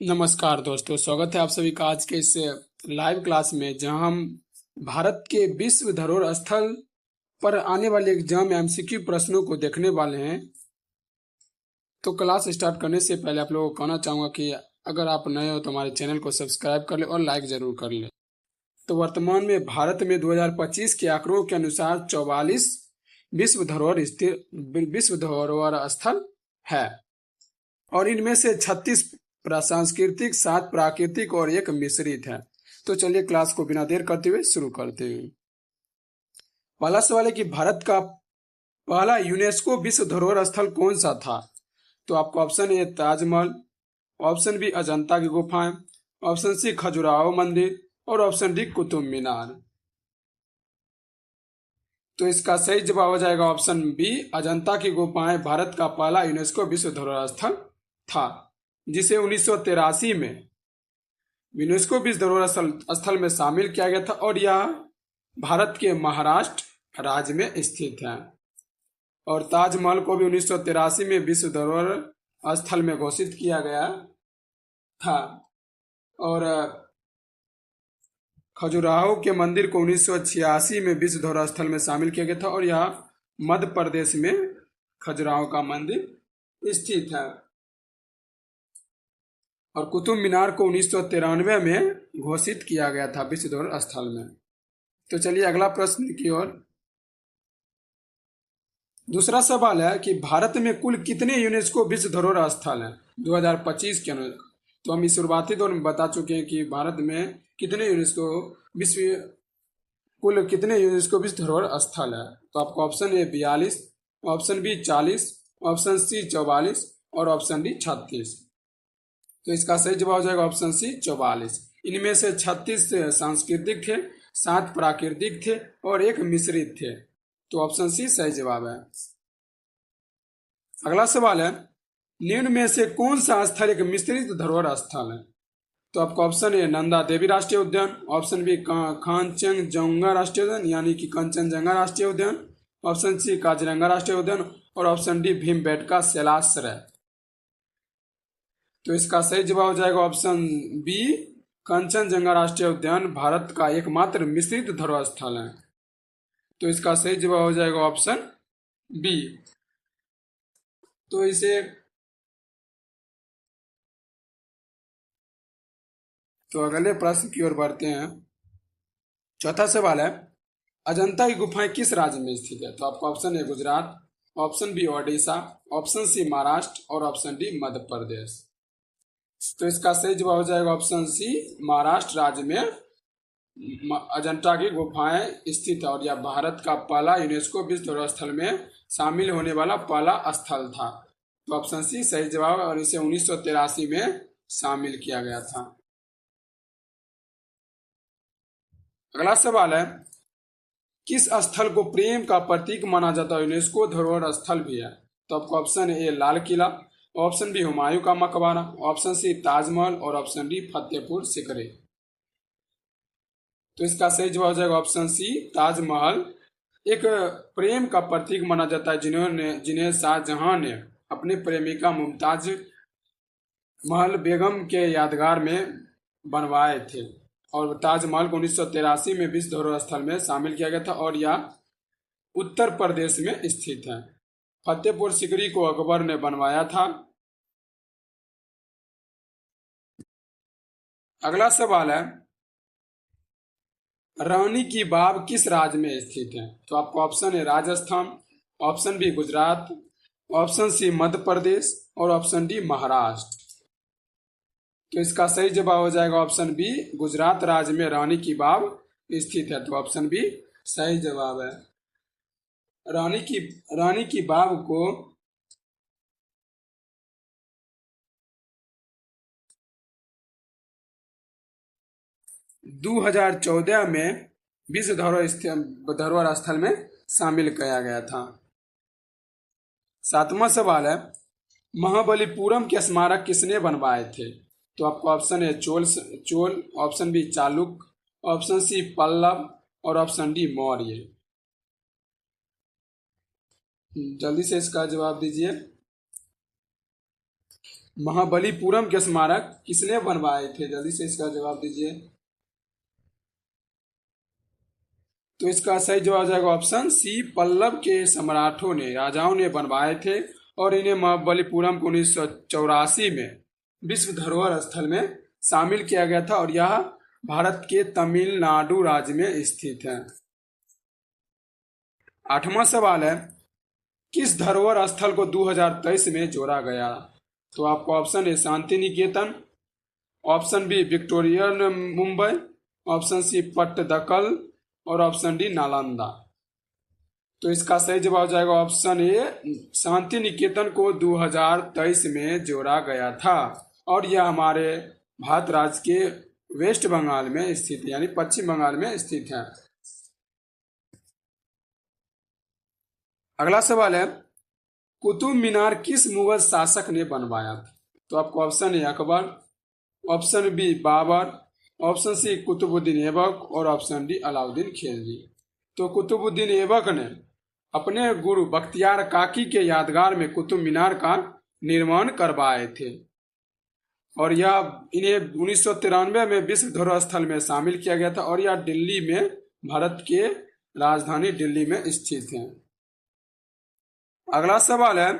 नमस्कार दोस्तों, स्वागत है आप सभी का आज के इस लाइव क्लास में, जहां हम भारत के विश्व धरोहर स्थल पर आने वाले एग्जाम एमसीक्यू प्रश्नों को देखने वाले हैं। तो क्लास स्टार्ट करने से पहले आप लोगों को कहना चाहूँगा कि अगर आप नए हो तो हमारे चैनल को सब्सक्राइब कर ले और लाइक ज़रूर कर ले। तो वर्तमान में भारत में 2025 के आंकड़ों के अनुसार 44 विश्व धरोहर स्थल है और इनमें से 36 सांस्कृतिक, 7 प्राकृतिक और 1 मिश्रित है। तो चलिए क्लास को बिना देर करते हुए शुरू करते हैं। पहला सवाल है कि भारत का पहला यूनेस्को विश्व धरोहर स्थल कौन सा था? तो आपको ऑप्शन ए ताजमहल, ऑप्शन बी अजंता की गुफाएं, ऑप्शन सी खजुराहो मंदिर और ऑप्शन डी कुतुब मीनार। तो इसका सही जवाब हो जाएगा ऑप्शन बी, अजंता की गुफाएं भारत का पहला यूनेस्को विश्व धरोहर स्थल था, जिसे 1983 में यूनेस्को विश्व धरोहर स्थल में शामिल किया गया था और यह भारत के महाराष्ट्र राज्य में स्थित है। और ताजमहल को भी 1983 में विश्व धरोहर स्थल में घोषित किया गया था और खजुराहो के मंदिर को 1986 में विश्व धरोहर स्थल में शामिल किया गया था और यह मध्य प्रदेश में खजुराहो का मंदिर स्थित है। और कुतुब मीनार को 1993 में घोषित किया गया था विश्व धरोहर स्थल में। तो चलिए अगला प्रश्न की ओर। दूसरा सवाल है कि भारत में कुल कितने यूनेस्को विश्व धरोहर स्थल हैं 2025 के अनुसार? तो हम इस शुरुआती दौर में बता चुके हैं कि भारत में कितने कुल कितने यूनेस्को विश्व धरोहर स्थल है। तो आपको option A 42, option B 40, option C 44 और ऑप्शन डी 36। तो इसका सही जवाब हो जाएगा ऑप्शन सी 44। इनमें से 36 सांस्कृतिक थे, 7 प्राकृतिक थे और 1 मिश्रित थे। तो ऑप्शन सी सही जवाब है। अगला सवाल है, निम्न में से कौन सा स्थल एक मिश्रित धरोहर स्थल है? तो आपको ऑप्शन ए नंदा देवी राष्ट्रीय उद्यान, ऑप्शन बी कांचनजंगा राष्ट्रीय उद्यान यानी कि कंचनजंगा राष्ट्रीय उद्यान, ऑप्शन सी काजीरंगा राष्ट्रीय उद्यान और ऑप्शन डी भीमबेटका शैलाश्रय। तो इसका सही जवाब हो जाएगा ऑप्शन बी, कंचनजंगा राष्ट्रीय उद्यान भारत का एकमात्र मिश्रित धरोहर स्थल है। तो इसका सही जवाब हो जाएगा ऑप्शन बी। तो अगले प्रश्न की ओर बढ़ते हैं। चौथा सवाल है, अजंता की गुफाएं किस राज्य में स्थित है? तो आपको option A Gujarat, option B Odisha, option C Maharashtra और ऑप्शन डी मध्य प्रदेश। तो इसका सही जवाब हो जाएगा ऑप्शन सी, महाराष्ट्र राज्य में अजंता की गुफाएं स्थित है और यह भारत का पहला यूनेस्को विश्व धरोहर स्थल में शामिल होने वाला पहला स्थल था। तो ऑप्शन सी सही जवाब है और इसे 1983 में शामिल किया गया था। अगला सवाल है, किस स्थल को प्रेम का प्रतीक माना जाता है यूनेस्को धरोहर स्थल भी है? तो आपको option A Lal Qila, option B Humayun का मकबरा, ऑप्शन सी ताजमहल और ऑप्शन डी फतेहपुर सिकरी। तो इसका सही जवाब हो जाएगा ऑप्शन सी, ताजमहल एक प्रेम का प्रतीक माना जाता है जिन्हें शाहजहां ने अपनी प्रेमिका मुमताज महल बेगम के यादगार में बनवाए थे और ताजमहल को 1983 में विश्व धरोहर स्थल में शामिल किया गया था और यह उत्तर प्रदेश में स्थित है। फतेहपुर सिकरी को अकबर ने बनवाया था। अगला सवाल है, रानी की बाव किस राज्य में स्थित है? तो आपको ऑप्शन है Rajasthan, option B Gujarat, option C Madhya Pradesh और ऑप्शन डी महाराष्ट्र। तो इसका सही जवाब हो जाएगा ऑप्शन बी, गुजरात राज्य में रानी की बाव स्थित है। तो ऑप्शन बी सही जवाब है। रानी की बाव को 2014 में विश्व धरोहर स्थल में शामिल किया गया था। 7वां सवाल है, महाबलीपुरम के स्मारक किसने बनवाए थे? तो आपको ऑप्शन है Chola, option B Chalukya, option C Pallava और ऑप्शन डी मौर्य। जल्दी से इसका जवाब दीजिए। महाबलीपुरम के स्मारक किसने बनवाए थे? जल्दी से इसका जवाब दीजिए। तो इसका सही जवाब हो जाएगा ऑप्शन सी, पल्लव के सम्राटों ने, राजाओं ने बनवाए थे और इन्हें महाबलीपुरम को 1984 में विश्व धरोहर स्थल में शामिल किया गया था और यह भारत के तमिलनाडु राज्य में स्थित है। 8वां सवाल है, किस धरोहर स्थल को 2023 में जोड़ा गया? तो आपको option A Shanti Niketan, option B Victorian Mumbai, option C Pattadakal और ऑप्शन डी नालंदा। तो इसका सही जवाब हो जाएगा ऑप्शन ए, शांति निकेतन को 2023 में जोड़ा गया था और यह हमारे भारत राज्य के वेस्ट बंगाल में स्थित है, यानी पश्चिम बंगाल में स्थित है। अगला सवाल है, कुतुब मीनार किस मुगल शासक ने बनवाया था? तो आपको option A Akbar, option B Babar, option C Qutubuddin Aibak और ऑप्शन डी अलाउद्दीन खिलजी। तो कुतुबुद्दीन ऐबक ने अपने गुरु बख्तियार काकी के यादगार में कुतुब मीनार का निर्माण करवाए थे और यह इन्हें 1993 में विश्व धरोहर स्थल में शामिल किया गया था और यह दिल्ली में, भारत के राजधानी दिल्ली में स्थित है। अगला सवाल है,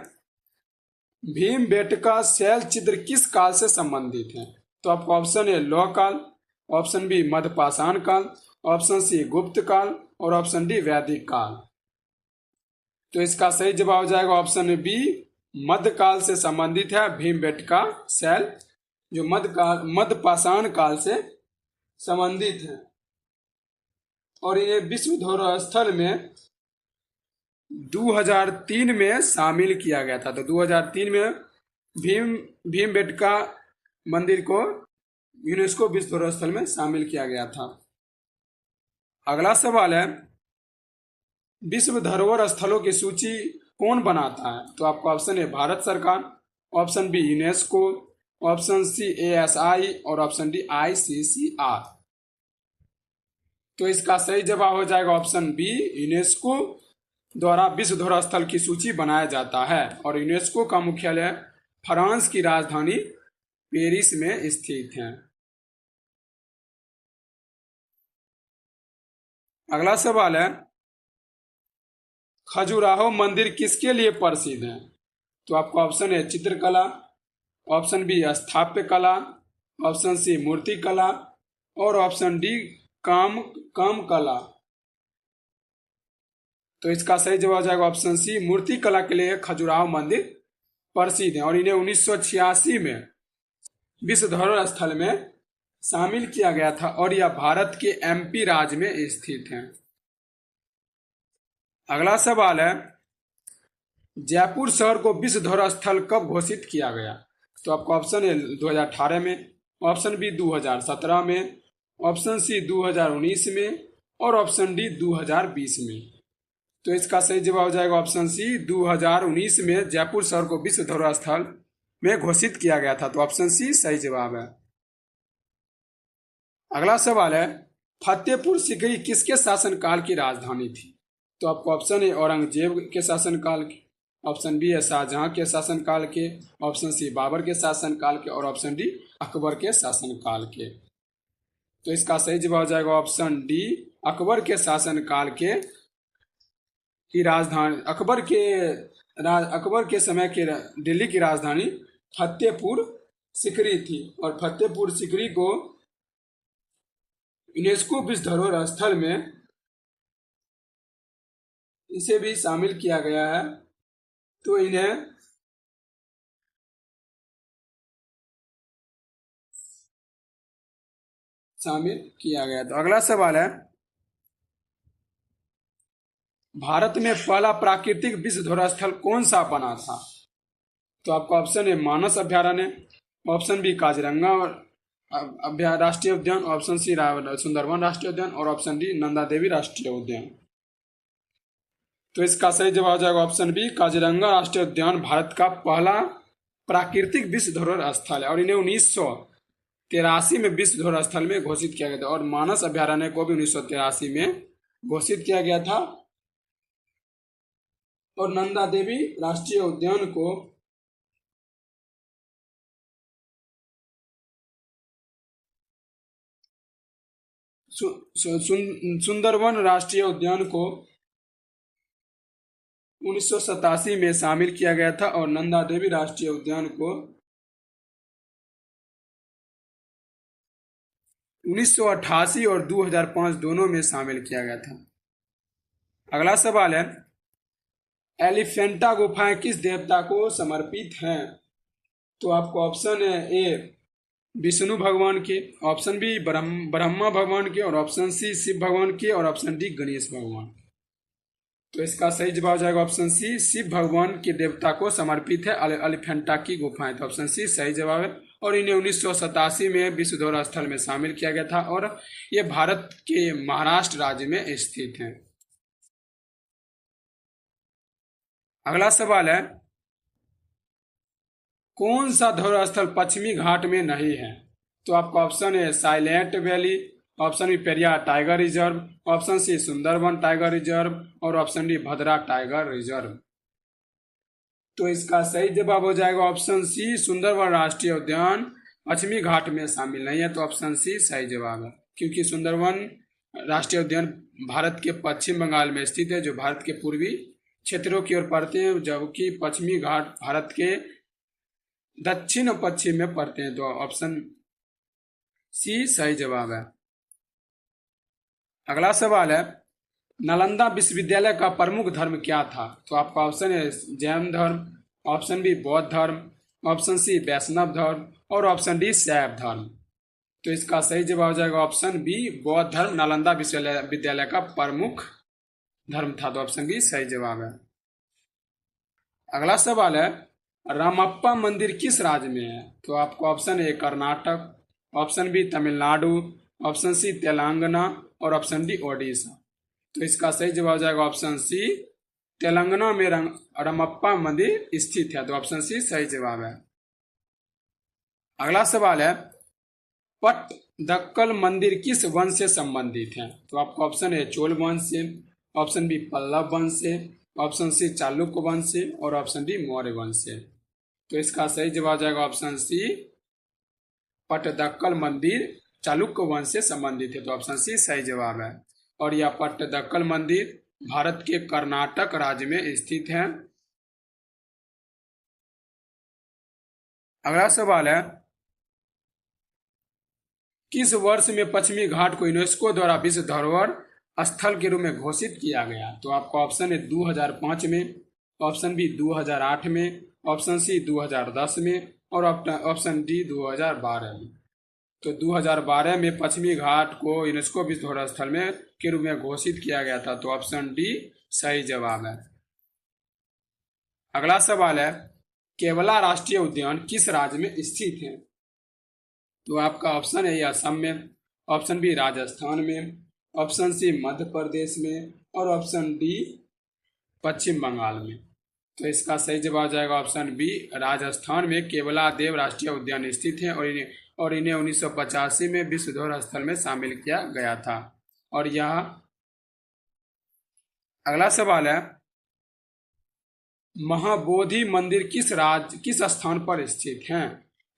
भीमबेटका शैल चित्र किस काल से संबंधित है? तो आपको ऑप्शन ए लौह काल, ऑप्शन बी मध्यपाषाण काल, ऑप्शन सी गुप्त काल और ऑप्शन डी वैदिक काल। तो इसका सही जवाब हो जाएगा ऑप्शन बी, मध्यकाल से संबंधित है भीमबेटका शैल, जो मध्यपाषाण काल से संबंधित है और इन्हें विश्व धरोहर स्थल में 2003 में शामिल किया गया था। तो 2003 में भीमबेटका मंदिर को यूनेस्को विश्व धरोहर स्थल में शामिल किया गया था। अगला सवाल है, विश्व धरोहर स्थलों की सूची कौन बनाता है? तो आपको ऑप्शन ए भारत सरकार, option B UNESCO, option C ASI और ऑप्शन डी ICCR। तो इसका सही जवाब हो जाएगा ऑप्शन बी, यूनेस्को द्वारा विश्व धरोहर स्थल की सूची बनाया जाता है और यूनेस्को का मुख्यालय फ्रांस की राजधानी पेरिस में स्थित है। अगला सवाल है, खजुराहो मंदिर किसके लिए प्रसिद्ध है? तो आपको ऑप्शन है चित्रकला, ऑप्शन बी स्थापत्य कला, ऑप्शन सी मूर्ति कला और ऑप्शन डी काम कला। तो इसका सही जवाब जाएगा ऑप्शन सी, मूर्ति कला के लिए खजुराहो मंदिर प्रसिद्ध है और इन्हें 1986 में विश्व धरोहर स्थल में शामिल किया गया था और यह भारत के MP राज्य में स्थित है। अगला सवाल है, जयपुर शहर को विश्व धरोहर स्थल कब घोषित किया गया? तो आपको ऑप्शन है 2018 में, ऑप्शन बी 2017 में, ऑप्शन सी 2019 में और ऑप्शन डी 2020 में। तो इसका सही जवाब हो जाएगा ऑप्शन सी, 2019 में जयपुर शहर को विश्व धरोहर स्थल में घोषित किया गया था। तो ऑप्शन सी सही जवाब है। अगला सवाल है, फतेहपुर सीकरी किसके शासनकाल की राजधानी थी? तो आपको ऑप्शन ए औरंगजेब के शासनकाल के, ऑप्शन बी है शाहजहां के शासनकाल के, ऑप्शन सी बाबर के शासनकाल के और ऑप्शन डी अकबर के शासनकाल के। तो इसका सही जवाब हो जाएगा ऑप्शन डी, अकबर के शासनकाल के की राजधानी, अकबर के समय के दिल्ली की राजधानी फतेहपुर सीकरी थी और फतेहपुर सीकरी को यूनेस्को विश्व धरोहर स्थल में इसे भी शामिल किया गया है। तो इन्हें शामिल किया गया। तो अगला सवाल है, भारत में पहला प्राकृतिक विश्व धरोहर स्थल कौन सा बना था? तो आपका ऑप्शन है मानस अभ्यारण्य, ऑप्शन बी काजीरंगा राष्ट्रीय उद्यान, ऑप्शन सी सुंदरवन राष्ट्रीय उद्यान और ऑप्शन डी नंदा देवी राष्ट्रीय उद्यान। तो इसका सही जवाब हो जाएगा ऑप्शन बी, काजीरंगा राष्ट्रीय उद्यान भारत का पहला प्राकृतिक विश्व धरोहर स्थल है और इन्हें 1983 में विश्व धरोहर स्थल में घोषित किया गया था और मानस अभ्यारण्य को भी 1983 में घोषित किया गया था और नंदा देवी राष्ट्रीय उद्यान को सुंदरवन राष्ट्रीय उद्यान को 1987 में शामिल किया गया था और नंदा देवी राष्ट्रीय उद्यान को 1988 और 2005 दोनों में शामिल किया गया था। अगला सवाल है, एलिफेंटा गुफाएं किस देवता को समर्पित हैं? तो आपको ऑप्शन है ए विष्णु भगवान के, ऑप्शन बी ब्रह्मा भगवान के, और ऑप्शन सी शिव भगवान के, और ऑप्शन डी गणेश भगवान। तो इसका सही जवाब हो जाएगा ऑप्शन सी, शिव भगवान के देवता को समर्पित है एलिफेंटा की गुफाएं। तो ऑप्शन सी सही जवाब है और इन्हें 1987 में विश्व धरोहर स्थल में शामिल किया गया था और ये भारत के महाराष्ट्र राज्य में स्थित है। अगला सवाल है, कौन सा धरोहर स्थल पश्चिमी घाट में नहीं है? तो आपका ऑप्शन है Silent Valley, option B Periyar tiger reserve, option C Sundarban tiger reserve, और option D Bhadra tiger reserve. तो इसका सही जवाब हो जाएगा ऑप्शन सी, सुंदरवन राष्ट्रीय उद्यान पश्चिमी घाट में शामिल नहीं है। तो ऑप्शन सी सही जवाब है, क्योंकि सुंदरवन राष्ट्रीय उद्यान भारत के पश्चिम बंगाल में स्थित है, जो भारत के पूर्वी क्षेत्रों की ओर पड़ते हैं, जबकि पश्चिमी घाट भारत के दक्षिण और पश्चिम में पड़ते हैं। तो ऑप्शन सी सही जवाब है। अगला सवाल है, नालंदा विश्वविद्यालय का प्रमुख धर्म क्या था? तो आपका ऑप्शन है जैन धर्म, ऑप्शन बी बौद्ध धर्म, ऑप्शन सी वैष्णव धर्म, और ऑप्शन डी शैव धर्म। तो इसका सही जवाब हो जाएगा ऑप्शन बी, बौद्ध धर्म नालंदा विश्वविद्यालय का प्रमुख धर्म था। तो ऑप्शन बी सही जवाब है। अगला सवाल है, रामप्पा मंदिर किस राज्य में है? तो आपको ऑप्शन ए Karnataka, option B Tamil Nadu, option C Telangana, और ऑप्शन डी ओडिशा। तो इसका सही जवाब हो जाएगा ऑप्शन सी, तेलंगाना में रामप्पा मंदिर स्थित है। तो ऑप्शन सी सही जवाब है। अगला सवाल है, पट्टदकल मंदिर किस वंश से संबंधित है? तो आपका ऑप्शन है चोल वंश से, ऑप्शन बी पल्लव वंश से, ऑप्शन सी चालुक्य वंश से, और ऑप्शन डी मौर्य वंश से। तो इसका सही जवाब हो जाएगा ऑप्शन सी, पट्टदकल मंदिर चालुक्य वंश से संबंधित है। तो ऑप्शन सी सही जवाब है और यह पट्टदकल मंदिर भारत के कर्नाटक राज्य में स्थित है। अगला सवाल है, किस वर्ष में पश्चिमी घाट को यूनेस्को द्वारा विश्व धरोहर स्थल के रूप में घोषित किया गया? तो आपका ऑप्शन है 2005 में, ऑप्शन बी 2008 में, ऑप्शन सी 2010 में, और ऑप्शन डी 2012 में। तो 2012 में पश्चिमी घाट को यूनेस्को विश्व धरोहर स्थल में के रूप में घोषित किया गया था। तो ऑप्शन डी सही जवाब है। अगला सवाल है, केवला राष्ट्रीय उद्यान किस राज्य में स्थित है? तो आपका ऑप्शन है असम में, ऑप्शन बी राजस्थान में, ऑप्शन सी मध्य प्रदेश में, और ऑप्शन डी पश्चिम बंगाल में। तो इसका सही जवाब हो जाएगा ऑप्शन बी, राजस्थान में केवला देव राष्ट्रीय उद्यान स्थित है और इन्हें 1985 में विश्व धरोहर स्थल में शामिल किया गया था। और यह अगला सवाल है, महाबोधि मंदिर किस स्थान पर स्थित है?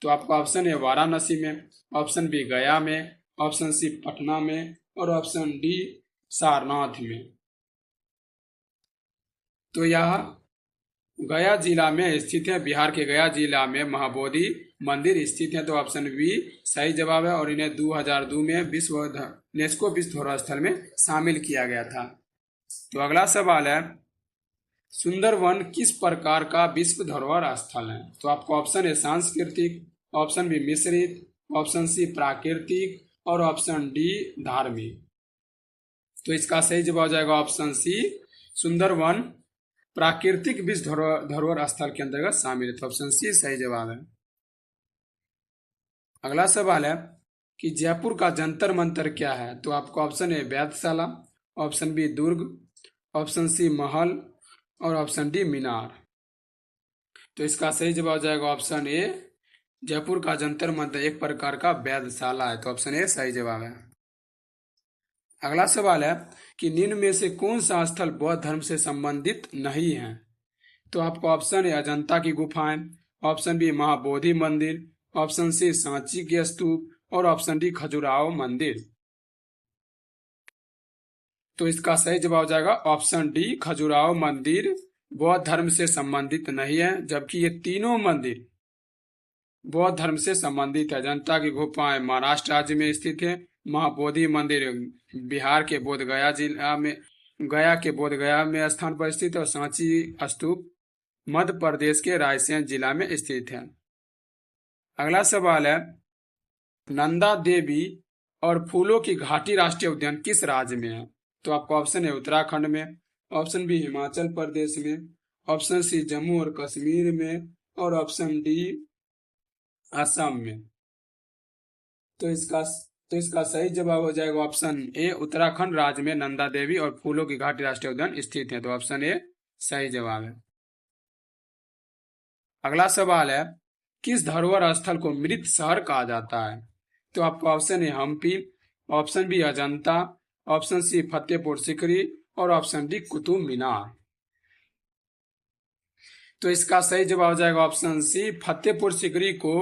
तो आपका ऑप्शन है वाराणसी में, ऑप्शन बी गया में, ऑप्शन सी पटना में, और ऑप्शन डी सारनाथ में। तो यह गया जिला में स्थित है, बिहार के गया जिला में महाबोधि मंदिर स्थित है। तो ऑप्शन बी सही जवाब है और इन्हें 2002 में यूनेस्को विश्व धरोहर स्थल में शामिल किया गया था। तो अगला सवाल है, सुंदरवन किस प्रकार का विश्व धरोहर स्थल है? तो आपका ऑप्शन है सांस्कृतिक, ऑप्शन बी मिश्रित, ऑप्शन सी प्राकृतिक, और ऑप्शन डी धार्मिक। तो इसका सही जवाब हो जाएगा ऑप्शन सी, सुंदरवन प्राकृतिक विश्व धरोहर स्थल के अंतर्गत शामिल है। तो ऑप्शन सी सही जवाब है। अगला सवाल है कि जयपुर का जंतर मंतर क्या है? तो आपका ऑप्शन है वेधशाला, ऑप्शन बी दुर्ग, ऑप्शन सी महल, और ऑप्शन डी मीनार। तो इसका सही जवाब हो जाएगा ऑप्शन ए, जयपुर का जंतर मंतर एक प्रकार का वेधशाला है। तो ऑप्शन ए सही जवाब है। अगला सवाल है कि निम्न में से कौन सा स्थल बौद्ध धर्म से संबंधित नहीं है? तो आपका ऑप्शन है अजंता की गुफाएं, ऑप्शन बी महाबोधि मंदिर, ऑप्शन सी सांची के स्तूप, और ऑप्शन डी खजुराहो मंदिर। तो इसका सही जवाब हो जाएगा ऑप्शन डी, खजुराहो मंदिर बौद्ध धर्म से संबंधित नहीं है, जबकि ये तीनों मंदिर बौद्ध धर्म से संबंधित है। अजंता की गुफाएं महाराष्ट्र राज्य में स्थित है। महाबोधि मंदिर बिहार के बोध गया जिला में, गया के बोध गया में स्थान पर स्थित है। और सांची स्तूप मध्य प्रदेश के रायसेन जिला में स्थित है। अगला सवाल है, नंदा देवी और फूलों की घाटी राष्ट्रीय उद्यान किस राज्य में है? तो आपका ऑप्शन है उत्तराखंड में, ऑप्शन बी हिमाचल प्रदेश में, ऑप्शन सी जम्मू और कश्मीर में, और ऑप्शन डी असम में। तो इसका सही जवाब हो जाएगा ऑप्शन ए, उत्तराखंड राज्य में नंदा देवी और फूलों की घाटी राष्ट्रीय उद्यान स्थित है। तो ऑप्शन ए सही जवाब है। अगला सवाल है, किस धरोहर स्थल को मृत शहर कहा जाता है? तो आपका ऑप्शन है Hampi, option B Ajanta, option C Fatehpur Sikri, और ऑप्शन डी कुतुब मीनार। तो इसका सही जवाब हो जाएगा ऑप्शन सी, फतेहपुर सीकरी को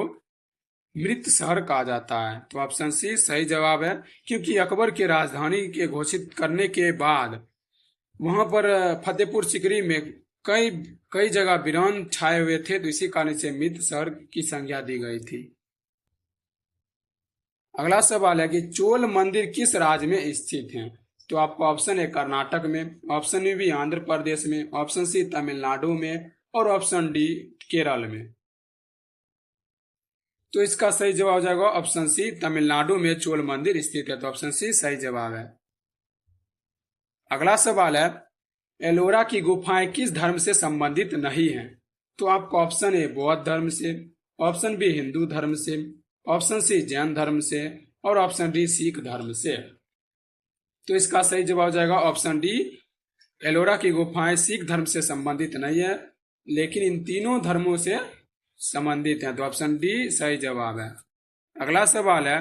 मृत शहर कहा जाता है। तो ऑप्शन सी सही जवाब है, क्योंकि अकबर के राजधानी के घोषित करने के बाद वहां पर फतेहपुर सीकरी में कई कई जगह वीरान छाए हुए थे, तो इसी कारण से मृत शहर की संज्ञा दी गई थी। अगला सवाल है कि चोल मंदिर किस राज्य में स्थित है? तो आपका ऑप्शन है कर्नाटक में, ऑप्शन बी आंध्र प्रदेश में, ऑप्शन सी तमिलनाडु में, और ऑप्शन डी केरल में। तो इसका सही जवाब हो जाएगा ऑप्शन सी, तमिलनाडु में चोल मंदिर स्थित है। तो ऑप्शन सी सही जवाब है। अगला सवाल है, एलोरा की गुफाएं किस धर्म से संबंधित नहीं है? तो आपका ऑप्शन है बौद्ध धर्म से, ऑप्शन बी हिंदू धर्म से, ऑप्शन सी जैन धर्म से, और ऑप्शन डी सिख धर्म से। तो इसका सही जवाब हो जाएगा ऑप्शन डी, एलोरा की गुफाएं सिख धर्म से संबंधित नहीं है, लेकिन इन तीनों धर्मों से संबंधित है। तो ऑप्शन डी सही जवाब है। अगला सवाल है,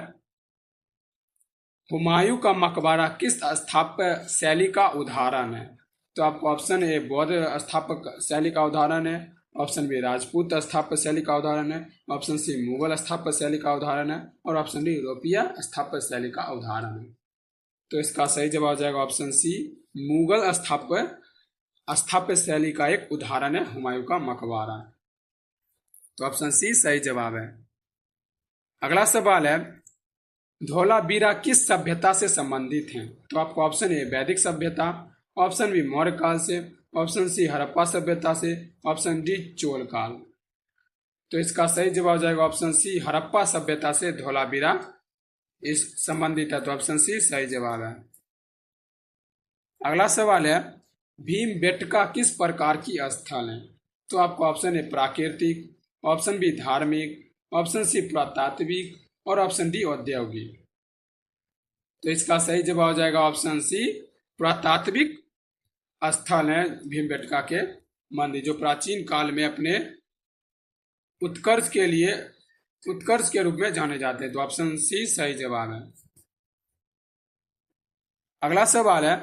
हुमायूं का मकबरा किस स्थापत्य शैली का उदाहरण है? तो आपको ऑप्शन ए बौद्ध स्थापत्य शैली का उदाहरण है, ऑप्शन बी राजपूत स्थापत्य शैली का उदाहरण है, ऑप्शन सी मुगल स्थापत्य शैली का उदाहरण है, और ऑप्शन डी यूरोपीय स्थापत्य शैली का उदाहरण है। तो इसका सही जवाब हो जाएगा ऑप्शन सी, मुगल स्थापत्य शैली का एक उदाहरण है हुमायूं का मकबरा। तो ऑप्शन सी सही जवाब है। अगला सवाल है, धौलावीरा किस सभ्यता से संबंधित है? तो आपको ऑप्शन ए वैदिक सभ्यता, ऑप्शन बी मौर्य काल से, ऑप्शन सी हड़प्पा सभ्यता से, ऑप्शन डी चोल काल। तो इसका सही जवाब हो जाएगा ऑप्शन सी, हड़प्पा सभ्यता से धौलावीरा इस संबंधित है। तो ऑप्शन सी सही जवाब है। अगला सवाल है, भीमबेटका किस प्रकार की स्थल है? तो आपको ऑप्शन है प्राकृतिक, ऑप्शन बी धार्मिक, ऑप्शन सी पुरातात्विक, और ऑप्शन डी औद्योगिक। तो इसका सही जवाब हो जाएगा ऑप्शन सी, पुरातात्विक स्थल है भीमबेटका के मंदिर, जो प्राचीन काल में अपने उत्कर्ष के रूप में जाने जाते हैं। तो ऑप्शन सी सही जवाब है। अगला सवाल है,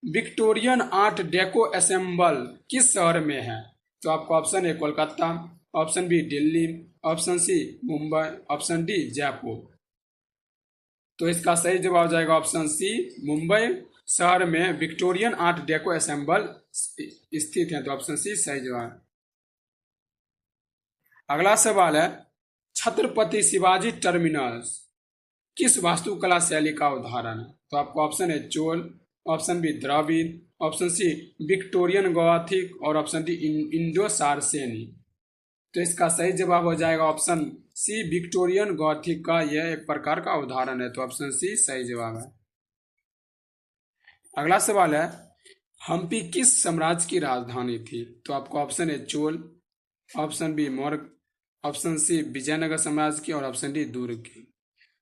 विक्टोरियन आर्ट डेको असेंबल किस शहर में है? तो आपका ऑप्शन है Kolkata, option B Delhi, option C Mumbai, option D Jaipur. तो इसका सही जवाब हो जाएगा ऑप्शन सी, मुंबई शहर में विक्टोरियन आर्ट डेको असेंबल स्थित है। तो ऑप्शन सी सही जवाब। अगला सवाल है, छत्रपति शिवाजी टर्मिनस किस वास्तुकला शैली का उदाहरण है? तो आपका ऑप्शन है Chola, option B Dravida, option C Victorian Gothic, और ऑप्शन डी इंडो सार्सेनी। तो इसका सही जवाब हो जाएगा ऑप्शन सी, विक्टोरियन गॉथिक का यह एक प्रकार का उदाहरण है। तो ऑप्शन सी सही जवाब है। अगला सवाल है, हम्पी किस साम्राज्य की राजधानी थी? तो आपको ऑप्शन है Chola, option B Maurya, option C Vijayanagar साम्राज्य की, और ऑप्शन डी दुर्ग की।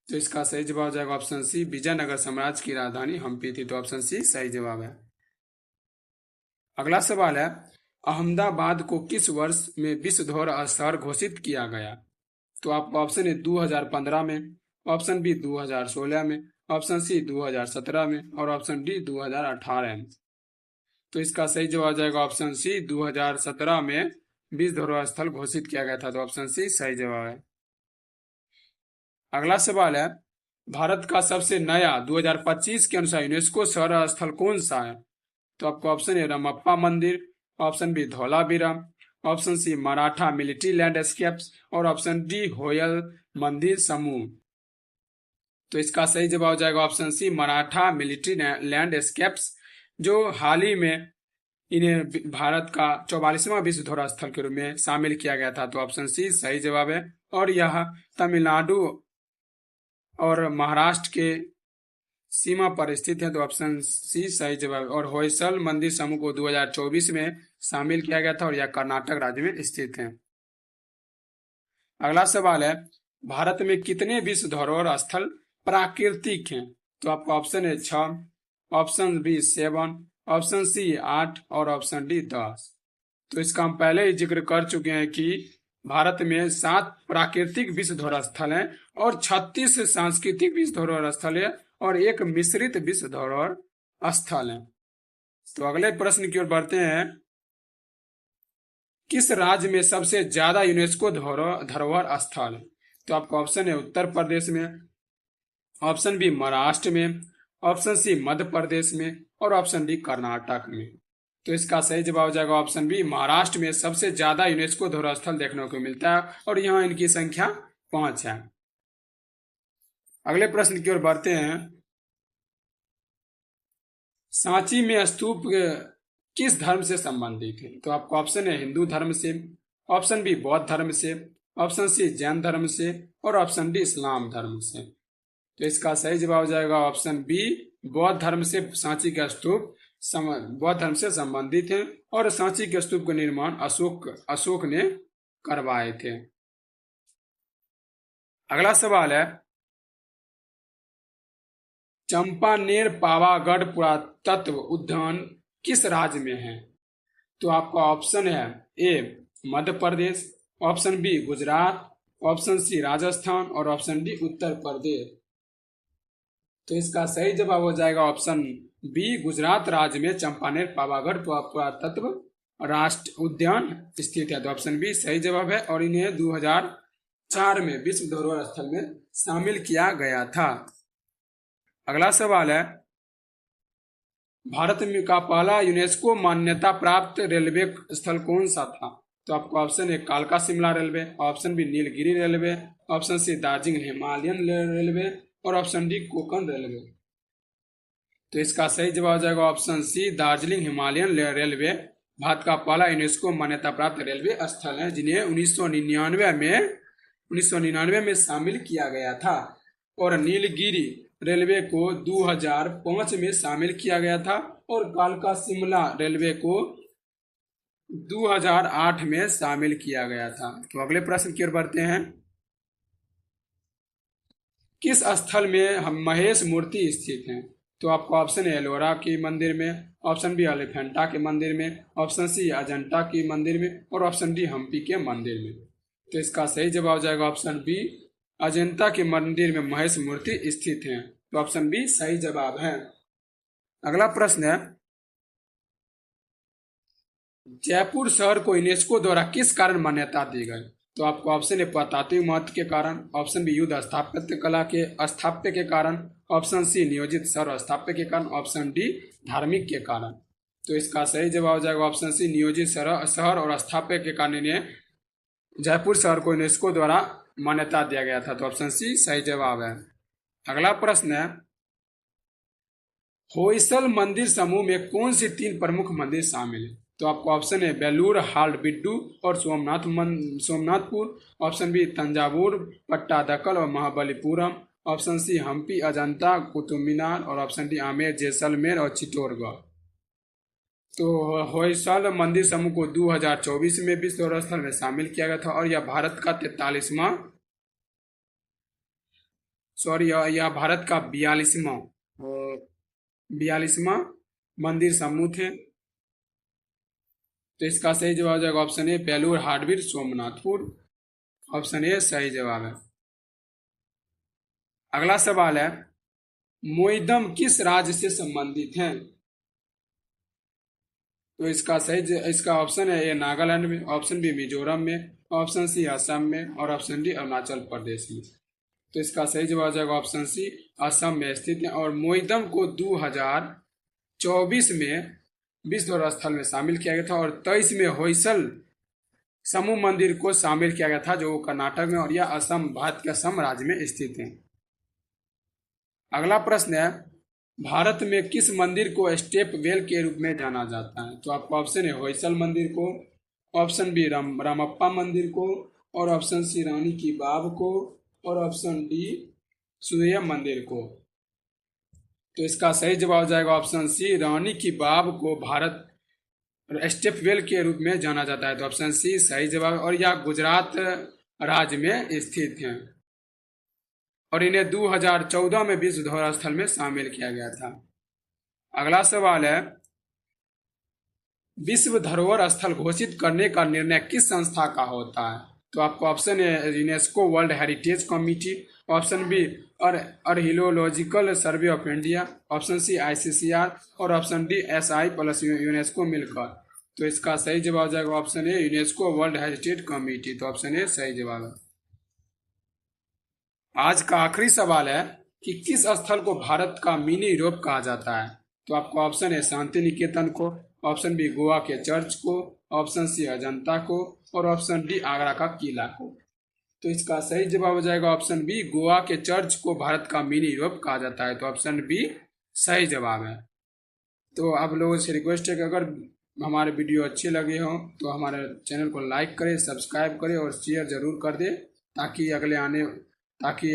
तो इसका सही जवाब हो जाएगा ऑप्शन सी, विजयनगर साम्राज्य की राजधानी हम्पी थी। तो ऑप्शन सी सही जवाब है। अगला सवाल है, अहमदाबाद को किस वर्ष में विश्व धरोहर शहर घोषित किया गया? तो आपका ऑप्शन है 2015 में, ऑप्शन बी 2016 में, ऑप्शन सी 2017 में, और ऑप्शन डी 2018 में। तो इसका सही जवाब हो जाएगा ऑप्शन सी, 2017 में विश्व धरोहर स्थल घोषित किया गया था। तो ऑप्शन सी सही जवाब है। अगला सवाल है, भारत का सबसे नया 2025 के अनुसार यूनेस्को शहर स्थल कौन सा है? तो आपको ऑप्शन ए रमप्पा मंदिर, option B Dholavira, option C Maratha military landscapes और ऑप्शन डी होयल मंदिर समूह। तो इसका सही जवाब हो जाएगा option C Maratha military landscapes, जो हाल ही में इन्हें भारत का 44वां विश्व धरोहर स्थल के रूप में शामिल किया गया था। तो ऑप्शन सी सही जवाब है। और यह तमिलनाडु और महाराष्ट्र के सीमा पर स्थित है। तो ऑप्शन सी सही जवाब। और होयसल मंदिर समूह को 2024 में शामिल किया गया था और यह कर्नाटक राज्य में स्थित है। अगला सवाल है, भारत में कितने विश्व धरोहर स्थल प्राकृतिक हैं? तो आपका ऑप्शन है 6, ऑप्शन बी 7, ऑप्शन सी 8 और ऑप्शन डी 10। तो इसका हम पहले ही जिक्र कर चुके हैं कि भारत में 7 प्राकृतिक विश्व धरोहर स्थल हैं और 36 सांस्कृतिक विश्व धरोहर स्थल है और एक मिश्रित विश्व धरोहर स्थल है। तो अगले प्रश्न की ओर बढ़ते हैं, किस राज्य में सबसे ज्यादा यूनेस्को धरोहर स्थल है? तो आपका ऑप्शन है उत्तर प्रदेश में, ऑप्शन बी महाराष्ट्र में, ऑप्शन सी मध्य प्रदेश में और ऑप्शन डी कर्नाटक में। तो इसका सही जवाब हो जाएगा ऑप्शन बी, महाराष्ट्र में सबसे ज्यादा यूनेस्को धरोहर स्थल देखने को मिलता है और यहाँ इनकी संख्या 5 है। अगले प्रश्न की ओर बढ़ते हैं, सांची में स्तूप किस धर्म से संबंधित है? तो आपका ऑप्शन है हिंदू धर्म से, ऑप्शन बी बौद्ध धर्म से, ऑप्शन सी जैन धर्म से और ऑप्शन डी इस्लाम धर्म से। तो इसका सही जवाब हो जाएगा ऑप्शन बी, बौद्ध धर्म से सांची का स्तूप बौद्ध धर्म से संबंधित है और सांची के स्तूप का निर्माण अशोक ने करवाए थे। अगला सवाल है, चंपानेर पावागढ़ पुरातत्व उद्यान किस राज्य में है? तो आपका ऑप्शन है A Madhya Pradesh, option B Gujarat, option C Rajasthan और ऑप्शन डी उत्तर प्रदेश। तो इसका सही जवाब हो जाएगा ऑप्शन बी, गुजरात राज्य में चंपानेर पावागढ़ पुरातत्व राष्ट्रीय उद्यान स्थित है। तो ऑप्शन बी सही जवाब है और इन्हें 2004 में विश्व धरोहर स्थल में शामिल किया गया था। अगला सवाल है, भारत में का पहला यूनेस्को मान्यता प्राप्त रेलवे स्थल कौन सा था? तो आपको ऑप्शन है कालका Shimla railway, option B Nilgiri railway, option C Darjeeling Himalayan railway और ऑप्शन डी कोकण रेलवे। तो इसका सही जवाब हो जाएगा option C, Darjeeling Himalayan railway Bharat का पहला यूनेस्को मान्यता प्राप्त रेलवे स्थल है, जिन्हें 1999 में शामिल किया गया था। और नीलगिरी रेलवे को 2005 में शामिल किया गया था और कालका शिमला रेलवे को 2008 में शामिल किया गया था। तो अगले प्रश्न की ओर बढ़ते हैं, किस स्थल में हम महेश मूर्ति स्थित हैं? तो आपको ऑप्शन है एलोरा के मंदिर में, ऑप्शन बी एलिफेंटा के मंदिर में, ऑप्शन सी अजंता के मंदिर में और ऑप्शन डी हम्पी के मंदिर में। तो इसका सही जवाब हो जाएगा ऑप्शन बी, अजंता के मंदिर में महेश मूर्ति स्थित है। तो ऑप्शन बी सही जवाब है। अगला प्रश्न है, जयपुर शहर को यूनेस्को द्वारा किस कारण मान्यता दी गई? तो आपको ऑप्शन है पुरातात्विक महत्व के कारण, ऑप्शन बी युद्ध स्थापत्य कला के स्थापत्य के कारण, ऑप्शन सी नियोजित शहर स्थापत्य के कारण, ऑप्शन डी धार्मिक के कारण। तो इसका सही जवाब हो जाएगा ऑप्शन सी, नियोजित शहर और स्थापत्य के कारण इन्हें जयपुर शहर को यूनेस्को द्वारा मान्यता दिया गया था। तो ऑप्शन सी सही जवाब है। अगला प्रश्न है, होयसल मंदिर समूह में कौन सी 3 प्रमुख मंदिर शामिल है? तो आपको ऑप्शन है बेलूर हालबिड्डू और सोमनाथपुर, ऑप्शन बी तंजावुर पट्टादकल और महाबलीपुरम, ऑप्शन सी हम्पी अजंता कुतुब मीनार और ऑप्शन डी आमेर जैसलमेर और चित्तौड़गढ़। तो होयसल मंदिर समूह को 2024 में विश्व धरोहर स्थल में शामिल किया गया था और यह भारत का 42वां मंदिर समूह थे। तो इसका सही जवाब हो जाएगा option A Belur Halebid Somnathpur, option A सही जवाब है। अगला सवाल है, मोइदम किस राज्य से संबंधित है? तो इसका ऑप्शन है ए नागालैंड में, ऑप्शन बी मिजोरम में, ऑप्शन सी असम में और ऑप्शन डी अरुणाचल प्रदेश में। तो इसका सही जवाब हो जाएगा ऑप्शन सी, असम में स्थित है। और मोईदम को 2024 में विश्व धरोहर स्थल में शामिल किया गया था और 23 में होयसल समूह मंदिर को शामिल किया गया था, जो कर्नाटक में, और यह असम, भारत के असम राज्य में स्थित है। अगला प्रश्न है, भारत में किस मंदिर को स्टेप वेल के रूप में जाना जाता है? तो आपका ऑप्शन है होयसल मंदिर को, ऑप्शन बी रामप्पा मंदिर को, और ऑप्शन सी रानी की बाव को, और ऑप्शन डी सूर्य मंदिर को। तो इसका सही जवाब हो जाएगा ऑप्शन सी, रानी की बाव को भारत स्टेप वेल के रूप में जाना जाता है। तो ऑप्शन सी सही जवाब, और यह गुजरात राज्य में स्थित है और इन्हें 2014 में विश्व धरोहर स्थल में शामिल किया गया था। अगला सवाल है, विश्व धरोहर स्थल घोषित करने का निर्णय किस संस्था का होता है? तो आपको ऑप्शन है UNESCO World Heritage Committee, option B Archaeological Survey of India, option C ICCR, और option D SI plus UNESCO मिलकर। तो इसका सही जवाब हो जाएगा option A, UNESCO World Heritage Committee. तो ऑप्शन ए सही जवाब है। आज का आखिरी सवाल है कि किस स्थल को भारत का मिनी यूरोप कहा जाता है? तो आपका ऑप्शन है शांति निकेतन को, ऑप्शन बी गोवा के चर्च को, ऑप्शन सी अजंता को, और ऑप्शन डी आगरा का किला को। तो इसका सही जवाब हो जाएगा ऑप्शन बी, गोवा के चर्च को भारत का मिनी यूरोप कहा जाता है। तो ऑप्शन बी सही जवाब है। तो आप लोगों से रिक्वेस्ट है कि अगर हमारे वीडियो अच्छे लगे हों तो हमारे चैनल को लाइक करें, सब्सक्राइब करें और शेयर जरूर कर दें, ताकि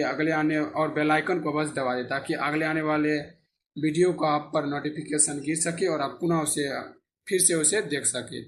अगले आने और बेल आइकन को बस दबा दें, ताकि अगले आने वाले वीडियो का आप पर नोटिफिकेशन गिर सके और आप पुनः फिर से उसे देख सके।